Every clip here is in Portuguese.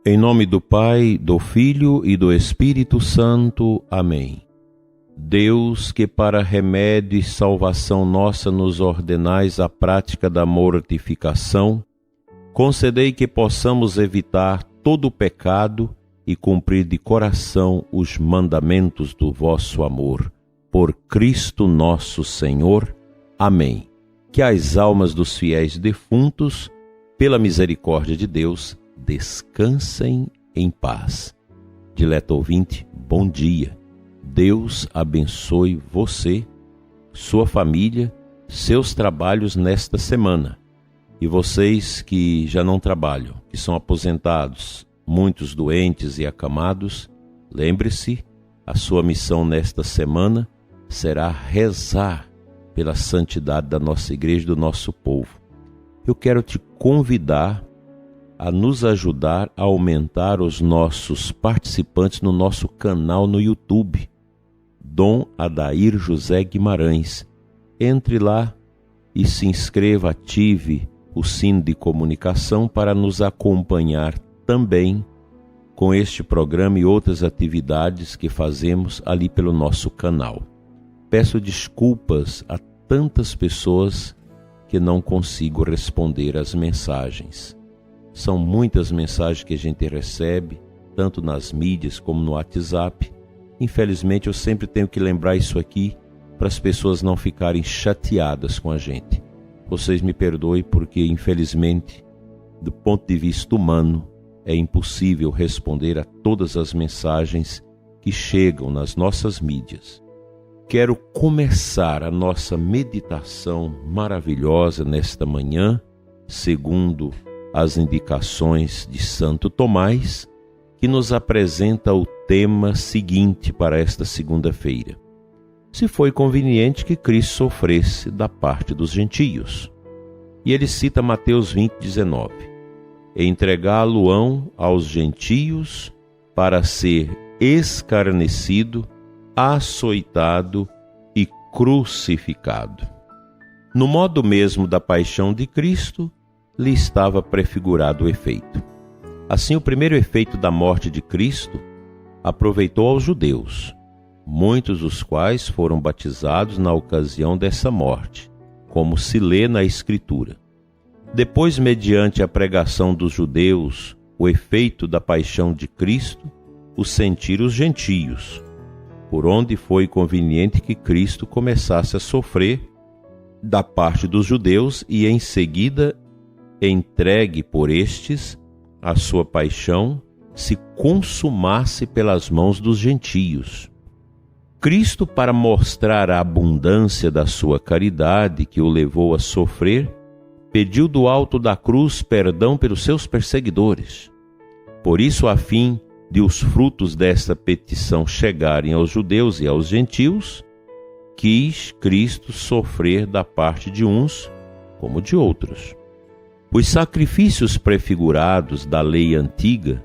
Em nome do Pai, do Filho e do Espírito Santo. Amém. Deus, que para remédio e salvação nossa nos ordenais a prática da mortificação, concedei que possamos evitar todo o pecado e cumprir de coração os mandamentos do vosso amor. Por Cristo nosso Senhor. Amém. Que as almas dos fiéis defuntos, pela misericórdia de Deus, descansem em paz. Dileto ouvinte, bom dia. Deus abençoe você, sua família, seus trabalhos nesta semana. E vocês que já não trabalham, que são aposentados, muitos doentes e acamados, lembre-se, a sua missão nesta semana será rezar pela santidade da nossa igreja e do nosso povo. Eu quero te convidar a nos ajudar a aumentar os nossos participantes no nosso canal no YouTube, Dom Adair José Guimarães. Entre lá e se inscreva, ative o sino de comunicação para nos acompanhar também com este programa e outras atividades que fazemos ali pelo nosso canal. Peço desculpas a tantas pessoas que não consigo responder as mensagens. São muitas mensagens que a gente recebe, tanto nas mídias como no WhatsApp. Infelizmente, eu sempre tenho que lembrar isso aqui para as pessoas não ficarem chateadas com a gente. Vocês me perdoem porque, infelizmente, do ponto de vista humano, é impossível responder a todas as mensagens que chegam nas nossas mídias. Quero começar a nossa meditação maravilhosa nesta manhã, segundo as indicações de Santo Tomás, que nos apresenta o tema seguinte para esta segunda-feira: se foi conveniente que Cristo sofresse da parte dos gentios. E ele cita Mateus 20:19: entregá-lo-ão aos gentios para ser escarnecido, açoitado e crucificado. No modo mesmo da paixão de Cristo, lhe estava prefigurado o efeito. Assim, o primeiro efeito da morte de Cristo aproveitou aos judeus, muitos dos quais foram batizados na ocasião dessa morte, como se lê na Escritura. Depois, mediante a pregação dos judeus, o efeito da paixão de Cristo o sentiram os gentios, por onde foi conveniente que Cristo começasse a sofrer da parte dos judeus e, em seguida, entregue por estes, a sua paixão se consumasse pelas mãos dos gentios. Cristo, para mostrar a abundância da sua caridade que o levou a sofrer, pediu do alto da cruz perdão pelos seus perseguidores. Por isso, a fim de os frutos desta petição chegarem aos judeus e aos gentios, quis Cristo sofrer da parte de uns como de outros. Os sacrifícios prefigurados da lei antiga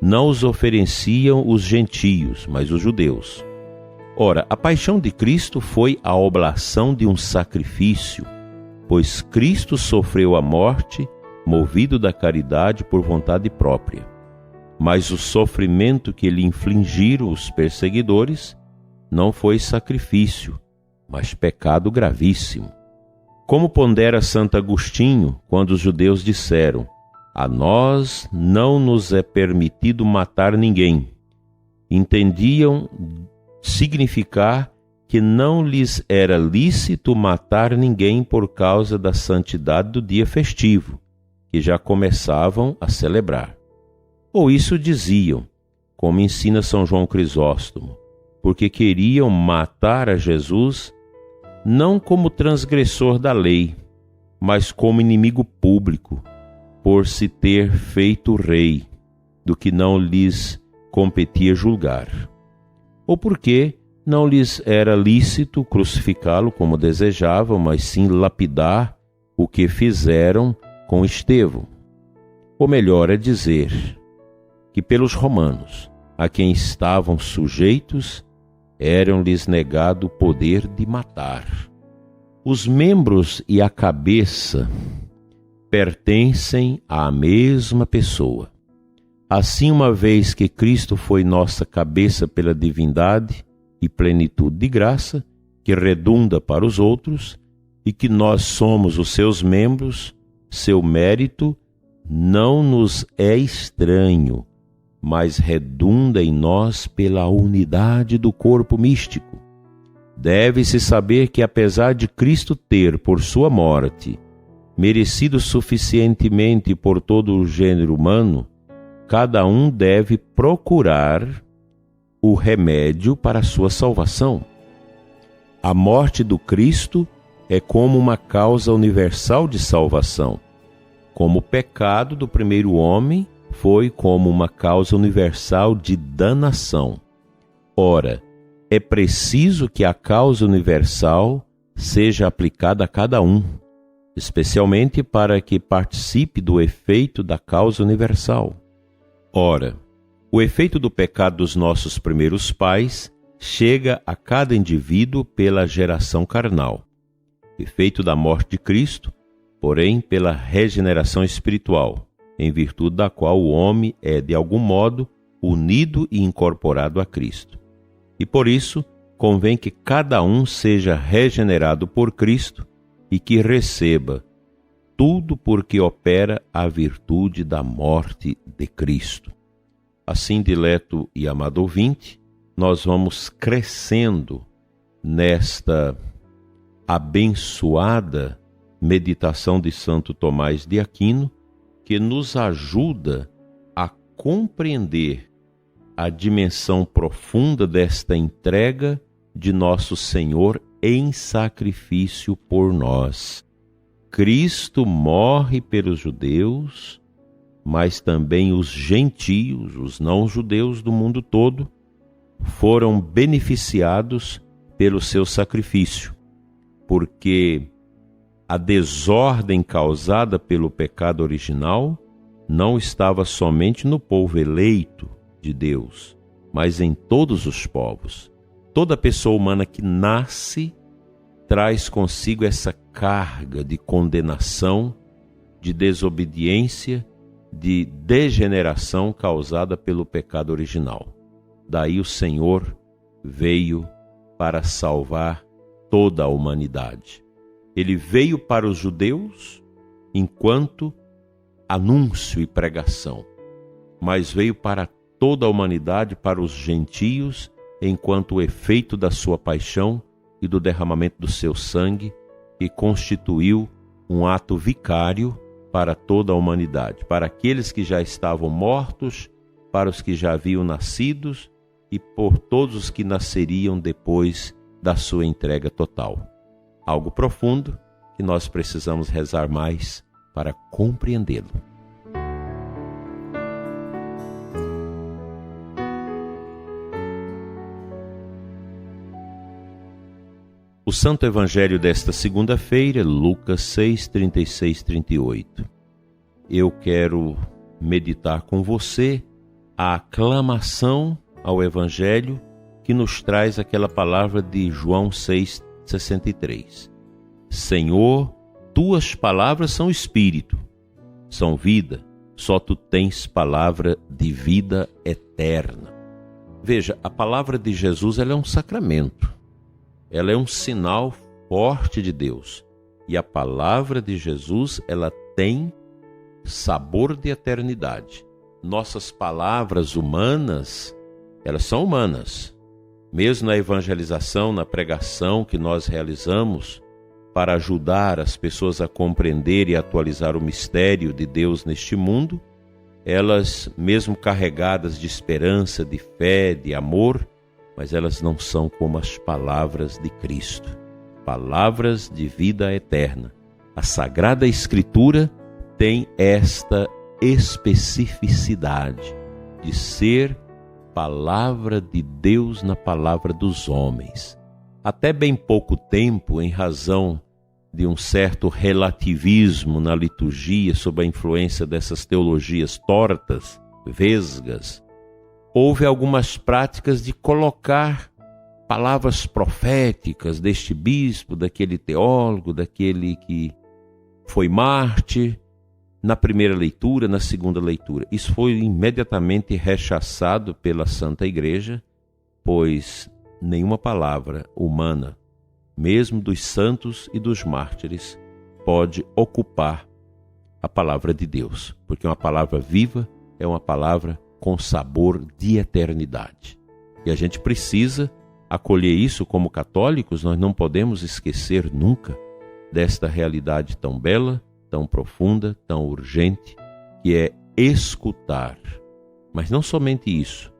não os ofereciam os gentios, mas os judeus. Ora, a paixão de Cristo foi a oblação de um sacrifício, pois Cristo sofreu a morte, movido da caridade por vontade própria. Mas o sofrimento que lhe infligiram os perseguidores não foi sacrifício, mas pecado gravíssimo. Como pondera Santo Agostinho quando os judeus disseram: a nós não nos é permitido matar ninguém, entendiam significar que não lhes era lícito matar ninguém por causa da santidade do dia festivo, que já começavam a celebrar. Ou isso diziam, como ensina São João Crisóstomo, porque queriam matar a Jesus não como transgressor da lei, mas como inimigo público, por se ter feito rei, do que não lhes competia julgar. Ou porque não lhes era lícito crucificá-lo como desejavam, mas sim lapidar o que fizeram com Estevão. Ou melhor é dizer que pelos romanos, a quem estavam sujeitos, eram-lhes negado o poder de matar. Os membros e a cabeça pertencem à mesma pessoa. Assim, uma vez que Cristo foi nossa cabeça pela divindade e plenitude de graça, que redunda para os outros, e que nós somos os seus membros, seu mérito não nos é estranho, mas redunda em nós pela unidade do corpo místico. Deve-se saber que, apesar de Cristo ter, por sua morte, merecido suficientemente por todo o gênero humano, cada um deve procurar o remédio para a sua salvação. A morte do Cristo é como uma causa universal de salvação, como o pecado do primeiro homem foi como uma causa universal de danação. Ora, é preciso que a causa universal seja aplicada a cada um, especialmente para que participe do efeito da causa universal. Ora, o efeito do pecado dos nossos primeiros pais chega a cada indivíduo pela geração carnal. Efeito da morte de Cristo, porém, pela regeneração espiritual, em virtude da qual o homem é, de algum modo, unido e incorporado a Cristo. E por isso, convém que cada um seja regenerado por Cristo e que receba tudo porque opera a virtude da morte de Cristo. Assim, dileto e amado ouvinte, nós vamos crescendo nesta abençoada meditação de Santo Tomás de Aquino, que nos ajuda a compreender a dimensão profunda desta entrega de nosso Senhor em sacrifício por nós. Cristo morre pelos judeus, mas também os gentios, os não-judeus do mundo todo, foram beneficiados pelo seu sacrifício, porque a desordem causada pelo pecado original não estava somente no povo eleito de Deus, mas em todos os povos. Toda pessoa humana que nasce traz consigo essa carga de condenação, de desobediência, de degeneração causada pelo pecado original. Daí o Senhor veio para salvar toda a humanidade. Ele veio para os judeus enquanto anúncio e pregação, mas veio para toda a humanidade, para os gentios, enquanto o efeito da sua paixão e do derramamento do seu sangue, que constituiu um ato vicário para toda a humanidade, para aqueles que já estavam mortos, para os que já haviam nascidos e por todos os que nasceriam depois da sua entrega total. Algo profundo que nós precisamos rezar mais para compreendê-lo. O Santo Evangelho desta segunda-feira, Lucas 6, 36, 38. Eu quero meditar com você a aclamação ao Evangelho que nos traz aquela palavra de João 6, 63. Senhor, tuas palavras são espírito, são vida, só tu tens palavra de vida eterna. Veja, a palavra de Jesus ela é um sacramento. Ela é um sinal forte de Deus. E a palavra de Jesus, ela tem sabor de eternidade. Nossas palavras humanas, elas são humanas. Mesmo na evangelização, na pregação que nós realizamos para ajudar as pessoas a compreender e atualizar o mistério de Deus neste mundo, elas, mesmo carregadas de esperança, de fé, de amor, mas elas não são como as palavras de Cristo, palavras de vida eterna. A Sagrada Escritura tem esta especificidade de ser palavra de Deus na palavra dos homens. Até bem pouco tempo, em razão de um certo relativismo na liturgia sob a influência dessas teologias tortas, vesgas, houve algumas práticas de colocar palavras proféticas deste bispo, daquele teólogo, daquele que foi mártir, na primeira leitura, na segunda leitura. Isso foi imediatamente rechaçado pela Santa Igreja, pois nenhuma palavra humana, mesmo dos santos e dos mártires, pode ocupar a palavra de Deus, porque uma palavra viva é uma palavra com sabor de eternidade. E a gente precisa acolher isso como católicos. Nós não podemos esquecer nunca desta realidade tão bela, tão profunda, tão urgente, que é escutar. Mas não somente isso,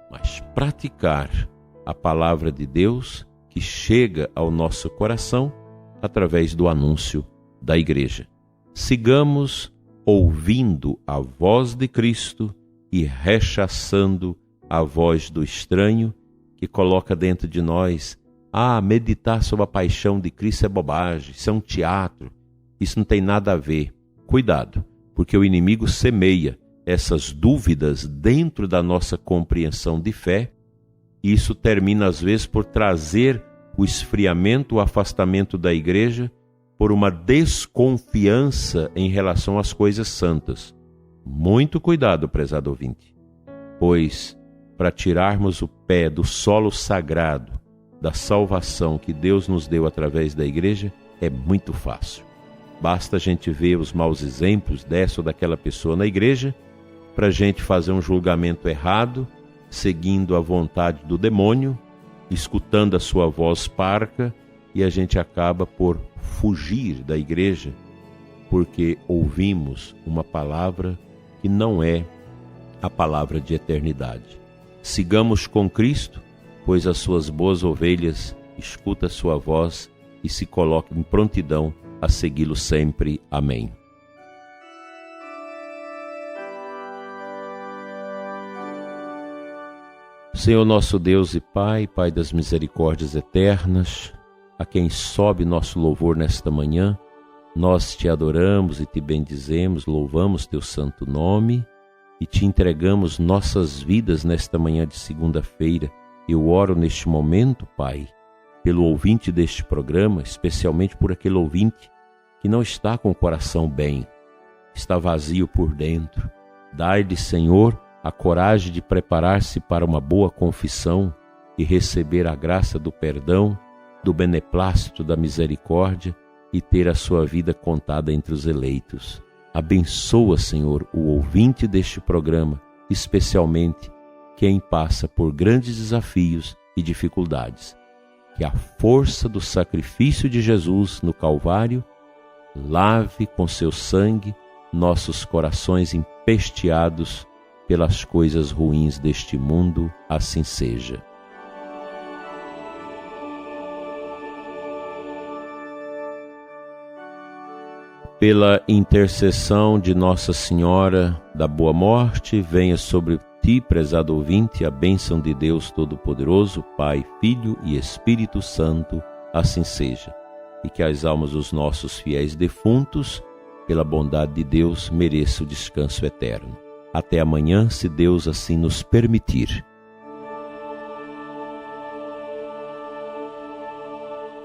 mas praticar a palavra de Deus que chega ao nosso coração através do anúncio da Igreja. Sigamos ouvindo a voz de Cristo e rechaçando a voz do estranho que coloca dentro de nós: meditar sobre a paixão de Cristo é bobagem, isso é um teatro, isso não tem nada a ver. Cuidado, porque o inimigo semeia essas dúvidas dentro da nossa compreensão de fé, e isso termina às vezes por trazer o esfriamento, o afastamento da Igreja, por uma desconfiança em relação às coisas santas. Muito cuidado, prezado ouvinte, pois para tirarmos o pé do solo sagrado da salvação que Deus nos deu através da Igreja é muito fácil. Basta a gente ver os maus exemplos dessa ou daquela pessoa na Igreja para a gente fazer um julgamento errado, seguindo a vontade do demônio, escutando a sua voz parca, e a gente acaba por fugir da Igreja porque ouvimos uma palavra que não é a palavra de eternidade. Sigamos com Cristo, pois as suas boas ovelhas escutam a sua voz e se colocam em prontidão a segui-lo sempre. Amém. Senhor nosso Deus e Pai, Pai das misericórdias eternas, a quem sobe nosso louvor nesta manhã, nós te adoramos e te bendizemos, louvamos teu santo nome e te entregamos nossas vidas nesta manhã de segunda-feira. Eu oro neste momento, Pai, pelo ouvinte deste programa, especialmente por aquele ouvinte que não está com o coração bem, está vazio por dentro. Dai-lhe, Senhor, a coragem de preparar-se para uma boa confissão e receber a graça do perdão, do beneplácito, da misericórdia e ter a sua vida contada entre os eleitos. Abençoa, Senhor, o ouvinte deste programa, especialmente quem passa por grandes desafios e dificuldades. Que a força do sacrifício de Jesus no Calvário lave com seu sangue nossos corações empesteados pelas coisas ruins deste mundo. Assim seja. Pela intercessão de Nossa Senhora da Boa Morte, venha sobre ti, prezado ouvinte, a bênção de Deus Todo-Poderoso, Pai, Filho e Espírito Santo. Assim seja. E que as almas dos nossos fiéis defuntos, pela bondade de Deus, mereçam o descanso eterno. Até amanhã, se Deus assim nos permitir.